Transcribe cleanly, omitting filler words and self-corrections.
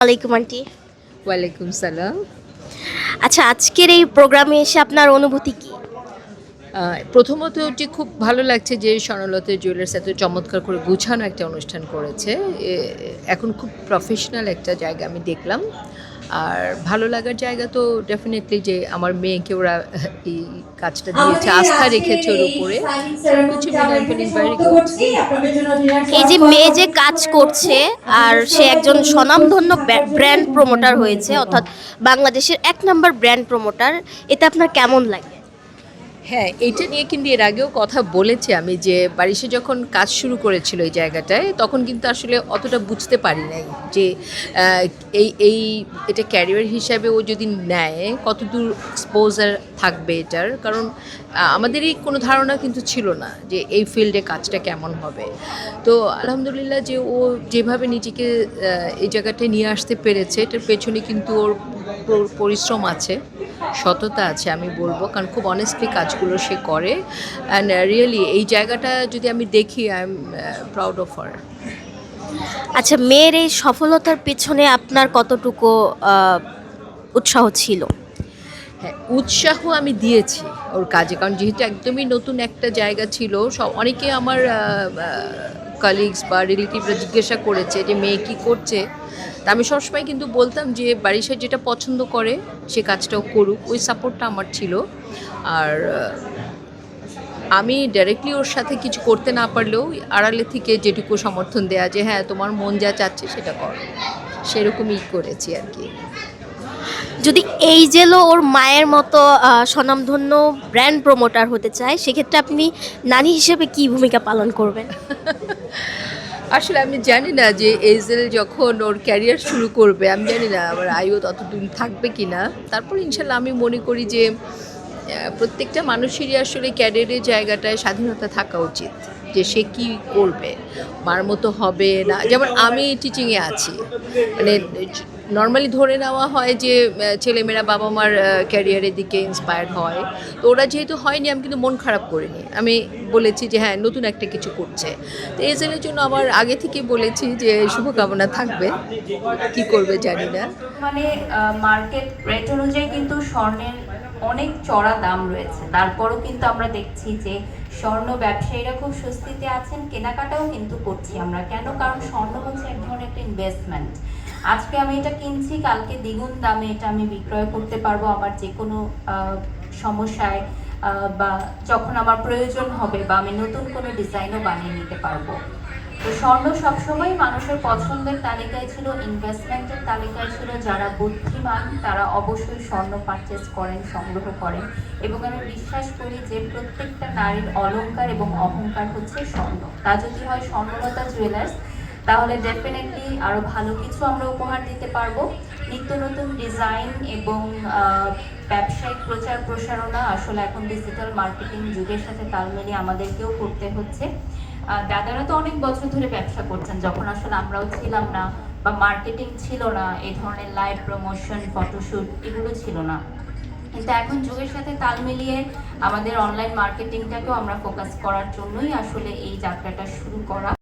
আলাইকুম আন্টি। ওয়ালাইকুম সালাম। আচ্ছা, আজকের এই প্রোগ্রামে এসে আপনার অনুভূতি কি? প্রথমত যে খুব ভালো লাগছে যে স্বর্ণলতা জুয়েলার্স এত চমৎকার করে গুছানো একটা অনুষ্ঠান করেছে। এখন খুব প্রফেশনাল একটা জায়গা আমি দেখলাম। আর ভালো লাগার জায়গা তো ডেফিনেটলি যে আমার মেয়েকে ওরা এই কাজটা দিয়েছে, আস্থা রেখেছে ওর উপরে। সবকিছু মিলে আই ফিলিং ভেরি গুড। এই যে মেয়ে যে কাজ করছে আর সে একজন স্বনামধন্য ব্র্যান্ড প্রমোটার হয়েছে, অর্থাৎ বাংলাদেশের ১ নাম্বার ব্র্যান্ড প্রমোটার, এতে আপনার কেমন লাগে? হ্যাঁ, এইটা নিয়ে কিন্তু এর আগেও কথা বলেছি আমি যে বারিশে যখন কাজ শুরু করেছিল এই জায়গাটায়, তখন কিন্তু আসলে অতটা বুঝতে পারি নাই যে আহ, এটা ক্যারিয়ার হিসাবে ও যদি নেয় কতদূর এক্সপোজার থাকবে এটার। কারণ আমাদেরই কোনো ধারণা কিন্তু ছিল না যে এই ফিল্ডে কাজটা কেমন হবে। তো আলহামদুলিল্লাহ যে ও যেভাবে নিজেকে এই জায়গাটায় নিয়ে আসতে পেরেছে, এটার পেছনে কিন্তু ওর পরিশ্রম আছে, সততা আছে আমি বলবো, কারণ খুব অনেস্টলি কাজগুলো সে করে। অ্যান্ড রিয়েলি এই জায়গাটা যদি আমি দেখি, I am proud of her. আচ্ছা, মেয়ের এই সফলতার পেছনে আপনার কতটুকু উৎসাহ ছিল? হ্যাঁ, উৎসাহ আমি দিয়েছি ওর কাজে, কারণ যেহেতু একদমই নতুন একটা জায়গা ছিল। অনেকে আমার কালিগস বা রিলেটিভরা জিজ্ঞাসা করেছে যে মেয়ে কী করছে। তা আমি সবসময় কিন্তু বলতাম যে বারিশা যেটা পছন্দ করে সে কাজটাও করুক, ওই সাপোর্টটা আমার ছিল। আর আমি ডাইরেক্টলি ওর সাথে কিছু করতে না পারলেও আড়ালে থেকে যেটুকু সমর্থন দেয়া যে হ্যাঁ তোমার মন যা চাচ্ছে সেটা করো, সেরকমই করেছি আর কি। যদি এই জেলো ওর মায়ের মতো স্বনামধন্য ব্র্যান্ড প্রমোটার হতে চায়, সেক্ষেত্রে আপনি নানি হিসেবে কি ভূমিকা পালন করবেন? আসলে আমি জানি না যে এজেল যখন ওর ক্যারিয়ার শুরু করবে, আমি জানি না আমার আয়ু ততদিন থাকবে কি না। তারপর ইনশাল্লাহ আমি মনে করি যে প্রত্যেকটা মানুষেরই আসলে ক্যারিয়ারের জায়গাটায় স্বাধীনতা থাকা উচিত, যে সে কী করবে, মার মতো হবে না। যেমন আমি টিচিংয়ে আছি, মানে নর্মালি ধরে নেওয়া হয় যে ছেলেমেয়েরা বাবা মার ক্যারিয়ারের দিকে ইন্সপায়ার্ড হয়। তো ওরা যেহেতু হয়নি, আমি কিন্তু মন খারাপ করিনি। আমি বলেছি যে হ্যাঁ নতুন একটা কিছু করছে। তো এজেলের জন্য আমার আগে থেকে বলেছি যে শুভকামনা থাকবে, কি করবে জানি না। মানে মার্কেট রেট অনুযায়ী কিন্তু স্বর্ণের অনেক চড়া দাম রয়েছে, তারপরও কিন্তু আমরা দেখছি যে স্বর্ণ ব্যবসায়ীরা খুব স্বস্তিতে আছেন, কেনাকাটাও কিন্তু করছি আমরা। কেন? কারণ স্বর্ণ হচ্ছে এক ধরনের একটা ইনভেস্টমেন্ট। আজকে আমি এটা কিনছি, কালকে দ্বিগুণ দামে এটা আমি বিক্রয় করতে পারবো আমার যে কোনো সমস্যায়, বা যখন আমার প্রয়োজন হবে, বা আমি নতুন কোনো ডিজাইনও বানিয়ে নিতে পারবো। তো স্বর্ণ সবসময় মানুষের পছন্দের তালিকায় ছিল, ইনভেস্টমেন্টের তালিকায় ছিল। যারা বুদ্ধিমান তারা অবশ্যই স্বর্ণ পারচেজ করেন, সংগ্রহ করেন। এবং আমি বিশ্বাস করি যে প্রত্যেকটা নারীর অলংকার এবং অহংকার হচ্ছে স্বর্ণ। তা যদি হয় স্বর্ণলতা জুয়েলার্স, তাহলে ডেফিনেটলি আরও ভালো কিছু আমরা উপহার দিতে পারবো। নিত্য নতুন ডিজাইন এবং ব্যবসায়িক প্রচার প্রসারণা আসলে এখন ডিজিটাল মার্কেটিং যুগের সাথে তাল মিলিয়ে আমাদেরকেও করতে হচ্ছে। দাদারা তো অনেক বছর ধরে ব্যবসা করছেন, যখন আসলে আমরাও ছিলাম না বা মার্কেটিং ছিল না, এই ধরনের লাইভ প্রমোশন, ফটোশ্যুট এগুলো ছিল না। কিন্তু এখন যুগের সাথে তাল মিলিয়ে আমাদের অনলাইন মার্কেটিংটাকেও আমরা ফোকাস করার জন্যই আসলে এই যাত্রাটা শুরু করা।